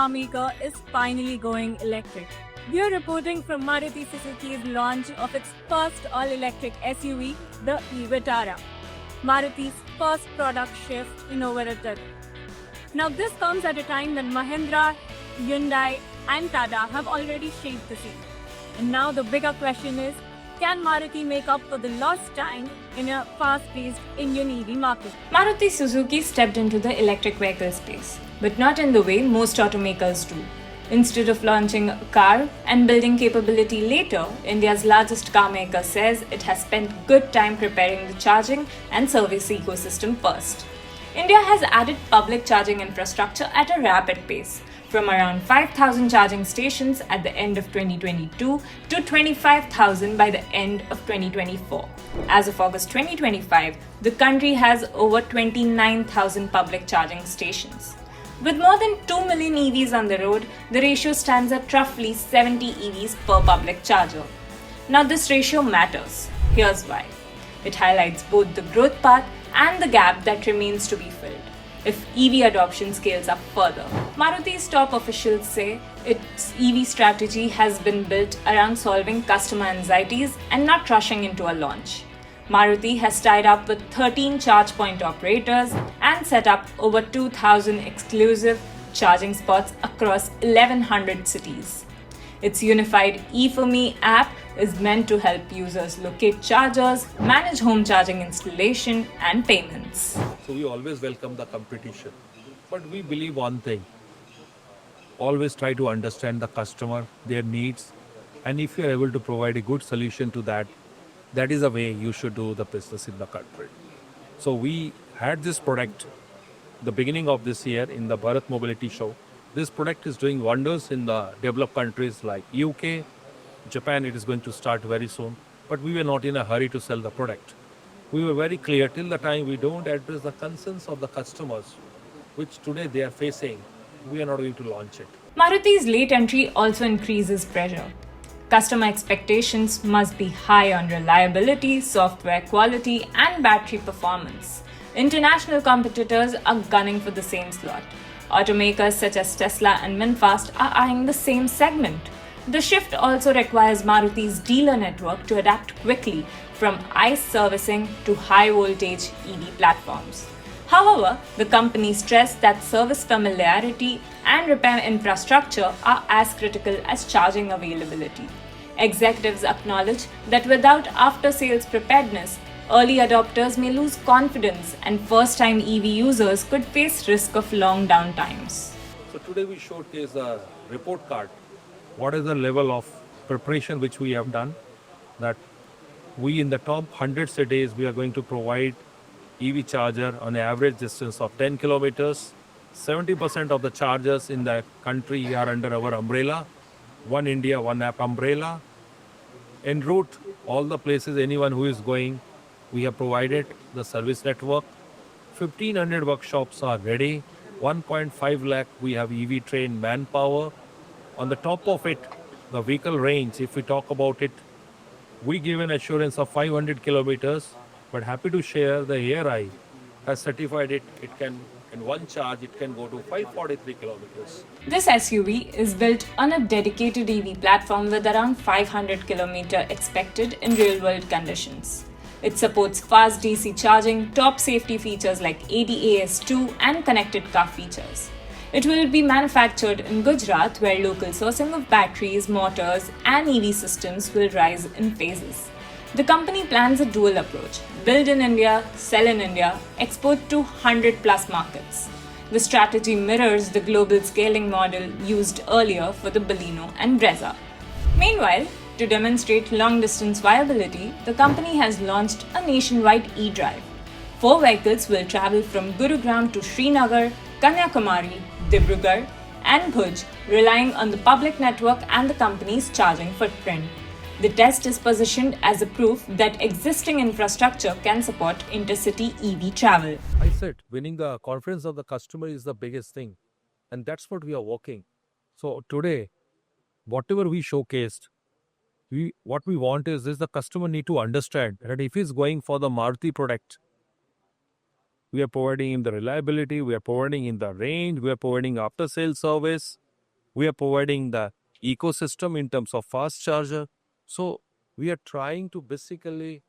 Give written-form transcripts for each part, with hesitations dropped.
car maker is finally going electric. We are reporting from Maruti Suzuki's launch of its first all-electric SUV, the e-Vitara. Maruti's first product shift in over a decade. Now this comes at a time when Mahindra, Hyundai and Tata have already shaped the scene. And now the bigger question is, can Maruti make up for the lost time in a fast-paced Indian EV market? Maruti Suzuki stepped into the electric vehicle space, but not in the way most automakers do. Instead of launching a car and building capability later, India's largest car maker says it has spent good time preparing the charging and service ecosystem first. India has added public charging infrastructure at a rapid pace, from around 5,000 charging stations at the end of 2022 to 25,000 by the end of 2024. As of August 2025, the country has over 29,000 public charging stations. With more than 2 million EVs on the road, the ratio stands at roughly 70 EVs per public charger. Now, this ratio matters. Here's why. It highlights both the growth path and the gap that remains to be filled if EV adoption scales up further. Maruti's top officials say its EV strategy has been built around solving customer anxieties and not rushing into a launch. Maruti has tied up with 13 charge point operators and set up over 2,000 exclusive charging spots across 1,100 cities. Its unified E4Me app is meant to help users locate chargers, manage home charging installation, and payments. So we always welcome the competition. But we believe one thing. Always try to understand the customer, their needs, and if you are able to provide a good solution to that, that is the way you should do the business in the country. So we had this product the beginning of this year in the Bharat Mobility Show. This product is doing wonders in the developed countries like UK, Japan. It is going to start very soon. But we were not in a hurry to sell the product. We were very clear till the time we don't address the concerns of the customers, which today they are facing, we are not going to launch it. Maruti's late entry also increases pressure. Customer expectations must be high on reliability, software quality, and battery performance. International competitors are gunning for the same slot. Automakers such as Tesla and VinFast are eyeing the same segment. The shift also requires Maruti's dealer network to adapt quickly from ICE servicing to high voltage EV platforms. However, the company stressed that service familiarity and repair infrastructure are as critical as charging availability. Executives acknowledge that without after-sales preparedness, early adopters may lose confidence and first-time EV users could face risk of long downtimes. So today we showcase a report card. What is the level of preparation which we have done? That we in the top 100 cities, we are going to provide EV charger on an average distance of 10 kilometers. 70% of the chargers in the country are under our umbrella. One India, one app umbrella. En route, all the places, anyone who is going, we have provided the service network. 1,500 workshops are ready. 1.5 lakh, we have EV trained manpower. On the top of it, the vehicle range, if we talk about it, we give an assurance of 500 kilometers, but happy to share the ARI has certified it. It can, in one charge, it can go to 543 kilometers. This SUV is built on a dedicated EV platform with around 500 km expected in real-world conditions. It supports fast DC charging, top safety features like ADAS2 and connected car features. It will be manufactured in Gujarat, where local sourcing of batteries, motors, and EV systems will rise in phases. The company plans a dual approach: build in India, sell in India, export to 100 plus markets. The strategy mirrors the global scaling model used earlier for the Baleno and Brezza. Meanwhile, to demonstrate long-distance viability, the company has launched a nationwide e-drive. 4 vehicles will travel from Gurugram to Srinagar, Kanyakumari, Dibrugarh, and Bhuj, relying on the public network and the company's charging footprint. The test is positioned as a proof that existing infrastructure can support intercity EV travel. I said, winning the confidence of the customer is the biggest thing. And that's what we are working. So today, whatever we showcased, what we want is this: the customer need to understand that if he's going for the Maruti product, we are providing him the reliability, we are providing him the range, we are providing after sales service, We are providing the ecosystem in terms of fast charger. So we are trying to basically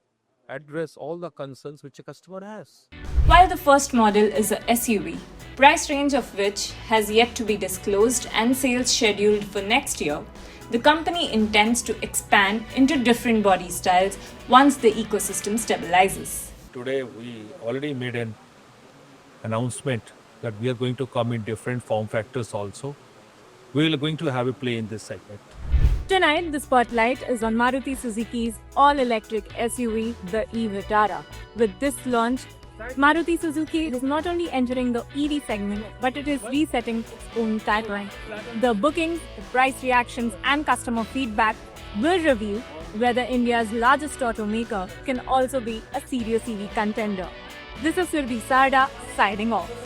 address all the concerns which a customer has. While the first model is a SUV, price range of which has yet to be disclosed and sales scheduled for next year, the company intends to expand into different body styles once the ecosystem stabilizes. Today we already made an announcement that we are going to come in different form factors also. We are going to have a play in this segment. Tonight, the spotlight is on Maruti Suzuki's all-electric SUV, the e-Vitara. With this launch, Maruti Suzuki is not only entering the EV segment, but it is resetting its own timeline. The bookings, the price reactions, and customer feedback will reveal whether India's largest automaker can also be a serious EV contender. This is Surbhi Sarda, signing off.